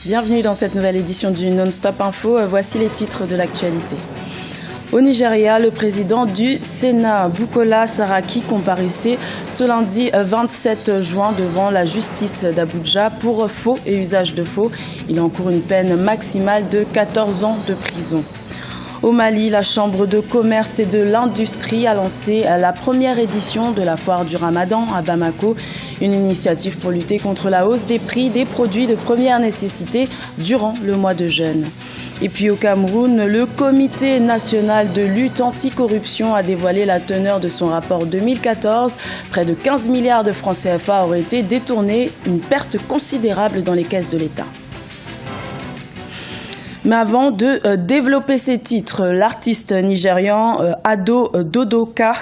Bienvenue dans cette nouvelle édition du Non-Stop Info. Voici les titres de l'actualité. Au Nigeria, le président du Sénat, Bukola Saraki, comparaissait ce lundi 27 juin devant la justice d'Abuja pour faux et usage de faux. Il encourt une peine maximale de 14 ans de prison. Au Mali, la Chambre de commerce et de l'industrie a lancé la première édition de la foire du Ramadan à Bamako, une initiative pour lutter contre la hausse des prix des produits de première nécessité durant le mois de jeûne. Et puis au Cameroun, le Comité national de lutte anticorruption a dévoilé la teneur de son rapport 2014. Près de 15 milliards de francs CFA auraient été détournés, une perte considérable dans les caisses de l'État. Mais avant de développer ces titres, l'artiste nigérian Ado Dokaka,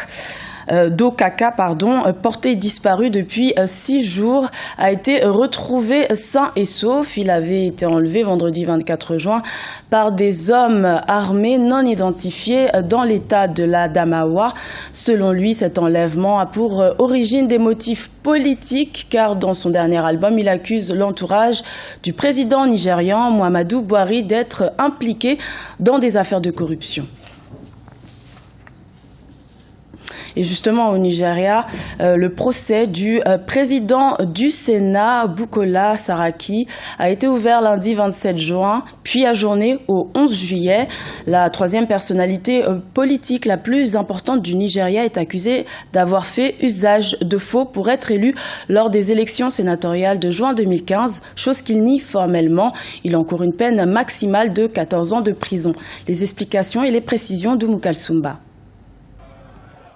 porté disparu depuis 6 jours, a été retrouvé sain et sauf. Il avait été enlevé vendredi 24 juin par des hommes armés non identifiés dans l'état de l'Adamawa. Selon lui, cet enlèvement a pour origine des motifs politiques, car dans son dernier album, il accuse l'entourage du président nigérian Muhammadu Buhari d'être impliqué dans des affaires de corruption. Et justement, au Nigeria, le procès du président du Sénat, Bukola Saraki, a été ouvert lundi 27 juin, puis ajourné au 11 juillet. La troisième personnalité politique la plus importante du Nigeria est accusée d'avoir fait usage de faux pour être élu lors des élections sénatoriales de juin 2015, chose qu'il nie formellement. Il encourt une peine maximale de 14 ans de prison. Les explications et les précisions d'Oumou Kalsoumba.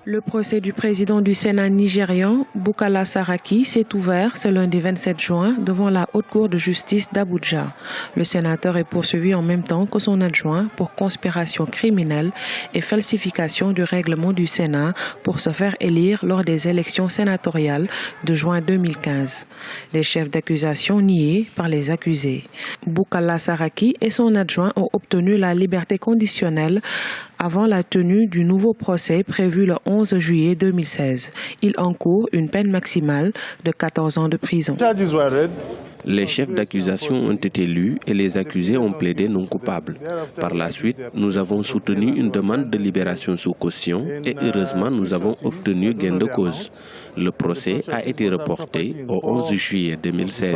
Le procès du président du Sénat nigérian, Bukola Saraki, s'est ouvert ce lundi 27 juin devant la Haute Cour de justice d'Abuja. Le sénateur est poursuivi en même temps que son adjoint pour conspiration criminelle et falsification du règlement du Sénat pour se faire élire lors des élections sénatoriales de juin 2015. Les chefs d'accusation niés par les accusés. Bukola Saraki et son adjoint ont obtenu la liberté conditionnelle avant la tenue du nouveau procès prévu le 11 juillet 2016. Il encourt une peine maximale de 14 ans de prison. Les chefs d'accusation ont été lus et les accusés ont plaidé non coupables. Par la suite, nous avons soutenu une demande de libération sous caution et heureusement, nous avons obtenu gain de cause. Le procès a été reporté au 11 juillet 2016.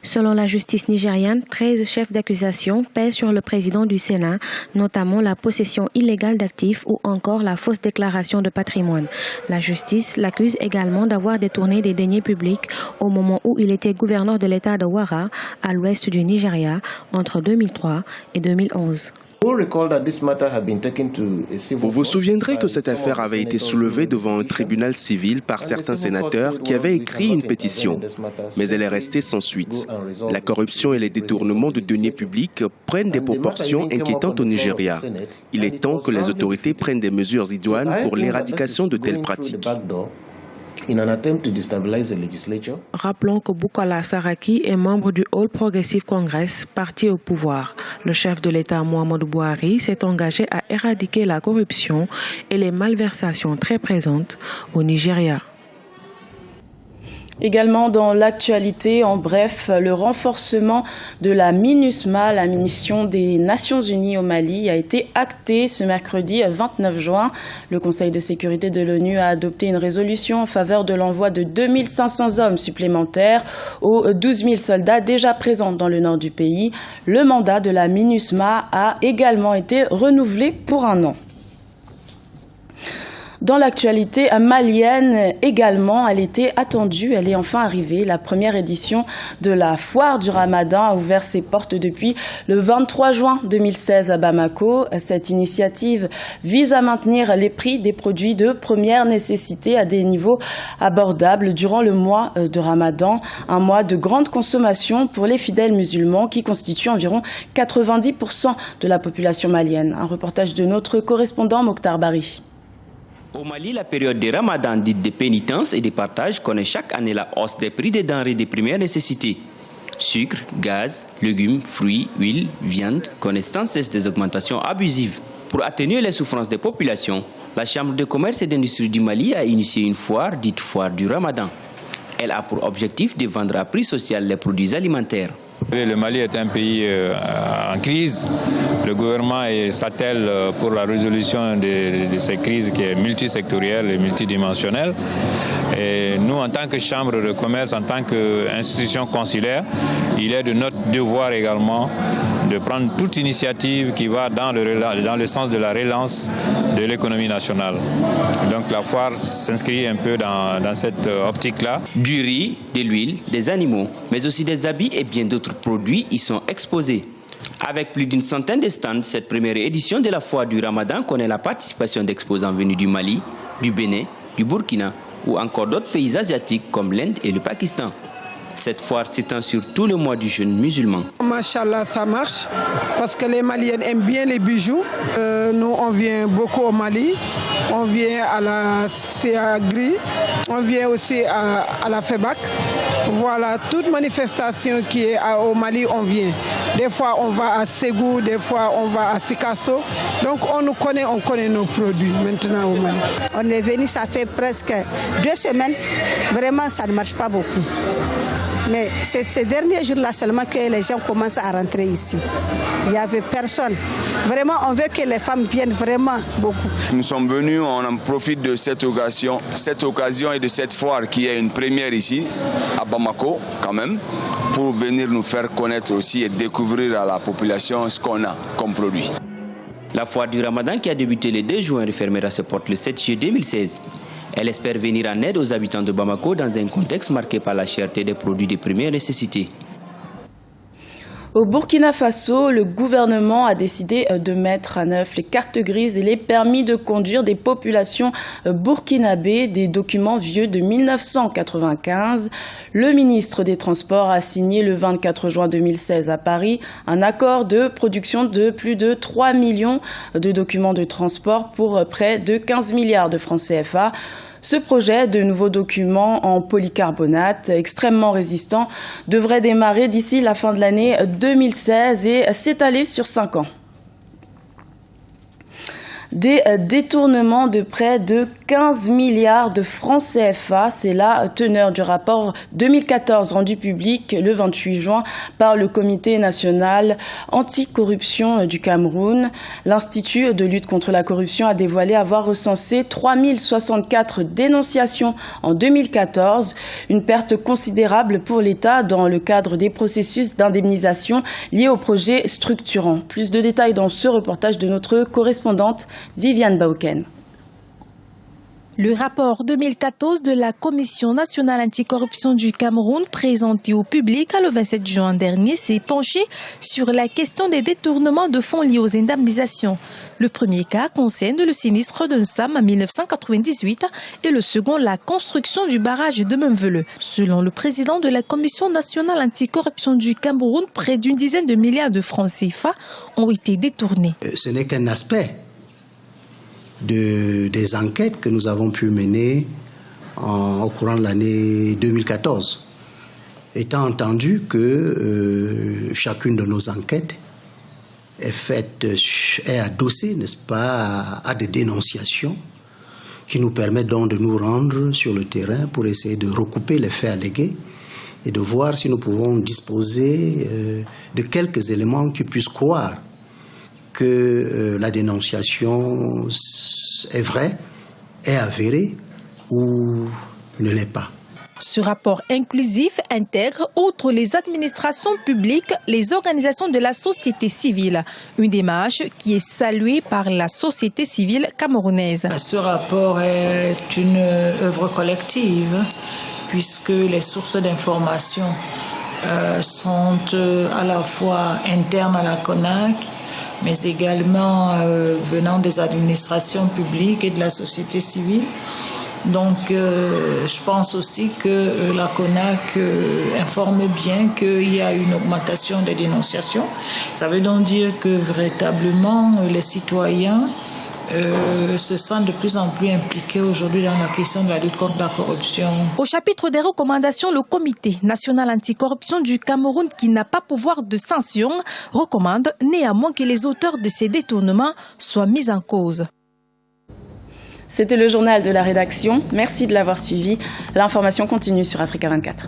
Selon la justice nigériane, 13 chefs d'accusation pèsent sur le président du Sénat, notamment la possession illégale d'actifs ou encore la fausse déclaration de patrimoine. La justice l'accuse également d'avoir détourné des deniers publics au moment où il était gouverneur de l'État de Wara, à l'ouest du Nigeria, entre 2003 et 2011. Vous vous souviendrez que cette affaire avait été soulevée devant un tribunal civil par certains sénateurs qui avaient écrit une pétition, mais elle est restée sans suite. La corruption et les détournements de deniers publics prennent des proportions inquiétantes au Nigeria. Il est temps que les autorités prennent des mesures idoines pour l'éradication de telles pratiques. Rappelons que Bukola Saraki est membre du All Progressive Congress, parti au pouvoir. Le chef de l'État Muhammadu Buhari s'est engagé à éradiquer la corruption et les malversations très présentes au Nigeria. Également dans l'actualité, en bref, le renforcement de la MINUSMA, la mission des Nations Unies au Mali, a été acté ce mercredi 29 juin. Le Conseil de sécurité de l'ONU a adopté une résolution en faveur de l'envoi de 2500 hommes supplémentaires aux 12 000 soldats déjà présents dans le nord du pays. Le mandat de la MINUSMA a également été renouvelé pour 1 an. Dans l'actualité malienne également, elle était attendue, elle est enfin arrivée. La première édition de la foire du Ramadan a ouvert ses portes depuis le 23 juin 2016 à Bamako. Cette initiative vise à maintenir les prix des produits de première nécessité à des niveaux abordables durant le mois de Ramadan, un mois de grande consommation pour les fidèles musulmans qui constituent environ 90% de la population malienne. Un reportage de notre correspondant Mokhtar Bari. Au Mali, la période des Ramadan dite de pénitence et de partage connaît chaque année la hausse des prix des denrées de première nécessité. Sucre, gaz, légumes, fruits, huile, viande connaissent sans cesse des augmentations abusives. Pour atténuer les souffrances des populations, la Chambre de commerce et d'industrie du Mali a initié une foire dite foire du Ramadan. Elle a pour objectif de vendre à prix social les produits alimentaires. Le Mali est un pays en crise. Le gouvernement s'attelle pour la résolution de ces crises qui est multisectorielle et multidimensionnelle. Et nous, en tant que chambre de commerce, en tant qu'institution consulaire, il est de notre devoir également de prendre toute initiative qui va dans le sens de la relance de l'économie nationale. Donc la foire s'inscrit un peu dans cette optique-là. Du riz, de l'huile, des animaux, mais aussi des habits et bien d'autres produits y sont exposés. Avec plus d'une centaine de stands, cette première édition de la foire du Ramadan connaît la participation d'exposants venus du Mali, du Bénin, du Burkina ou encore d'autres pays asiatiques comme l'Inde et le Pakistan. Cette foire s'étend sur tout le mois du jeûne musulman. Machallah, ça marche parce que les Maliens aiment bien les bijoux. Nous, on vient beaucoup au Mali. On vient à la CAGRI. On vient aussi à la FEBAC. Voilà, toute manifestation qui est au Mali, on vient. Des fois, on va à Ségou, des fois, on va à Sikasso. Donc, on nous connaît, on connaît nos produits maintenant au Mali. On est venu, ça fait presque 2 semaines. Vraiment, ça ne marche pas beaucoup. Mais c'est ces derniers jours-là seulement que les gens commencent à rentrer ici. Il n'y avait personne. Vraiment, on veut que les femmes viennent vraiment beaucoup. Nous sommes venus, on en profite de cette occasion et de cette foire qui est une première ici, à Bamako quand même, pour venir nous faire connaître aussi et découvrir à la population ce qu'on a comme produit. La foire du Ramadan qui a débuté le 2 juin refermera ses portes le 7 juillet 2016. Elle espère venir en aide aux habitants de Bamako dans un contexte marqué par la cherté des produits de première nécessité. Au Burkina Faso, le gouvernement a décidé de mettre à neuf les cartes grises et les permis de conduire des populations burkinabées, des documents vieux de 1995. Le ministre des Transports a signé le 24 juin 2016 à Paris un accord de production de plus de 3 millions de documents de transport pour près de 15 milliards de francs CFA. Ce projet de nouveaux documents en polycarbonate extrêmement résistant devrait démarrer d'ici la fin de l'année 2016 et s'étaler sur 5 ans. Des détournements de près de 15 milliards de francs CFA, c'est la teneur du rapport 2014 rendu public le 28 juin par le Comité national anticorruption du Cameroun. L'Institut de lutte contre la corruption a dévoilé avoir recensé 3064 dénonciations en 2014, une perte considérable pour l'État dans le cadre des processus d'indemnisation liés aux projets structurants. Plus de détails dans ce reportage de notre correspondante Viviane Bauken. Le rapport 2014 de la Commission nationale anticorruption du Cameroun, présenté au public le 27 juin dernier, s'est penché sur la question des détournements de fonds liés aux indemnisations. Le premier cas concerne le sinistre de Nsam en 1998 et le second la construction du barrage de Memveleux. Selon le président de la Commission nationale anticorruption du Cameroun, près d'une dizaine de milliards de francs CFA ont été détournés. Ce n'est qu'un aspect des enquêtes que nous avons pu mener au courant de l'année 2014. Étant entendu que chacune de nos enquêtes est adossée, n'est-ce pas, à des dénonciations qui nous permettent donc de nous rendre sur le terrain pour essayer de recouper les faits allégués et de voir si nous pouvons disposer de quelques éléments qui puissent croire que la dénonciation est vraie, est avérée ou ne l'est pas. Ce rapport inclusif intègre, outre les administrations publiques, les organisations de la société civile. Une démarche qui est saluée par la société civile camerounaise. Ce rapport est une œuvre collective, puisque les sources d'information sont à la fois internes à la CONAC, mais également venant des administrations publiques et de la société civile. Donc, je pense aussi que la CONAC informe bien qu'il y a une augmentation des dénonciations. Ça veut donc dire que véritablement les citoyens se sentent de plus en plus impliqués aujourd'hui dans la question de la lutte contre la corruption. Au chapitre des recommandations, le Comité national anticorruption du Cameroun, qui n'a pas pouvoir de sanction, recommande néanmoins que les auteurs de ces détournements soient mis en cause. C'était le journal de la rédaction. Merci de l'avoir suivi. L'information continue sur Africa 24.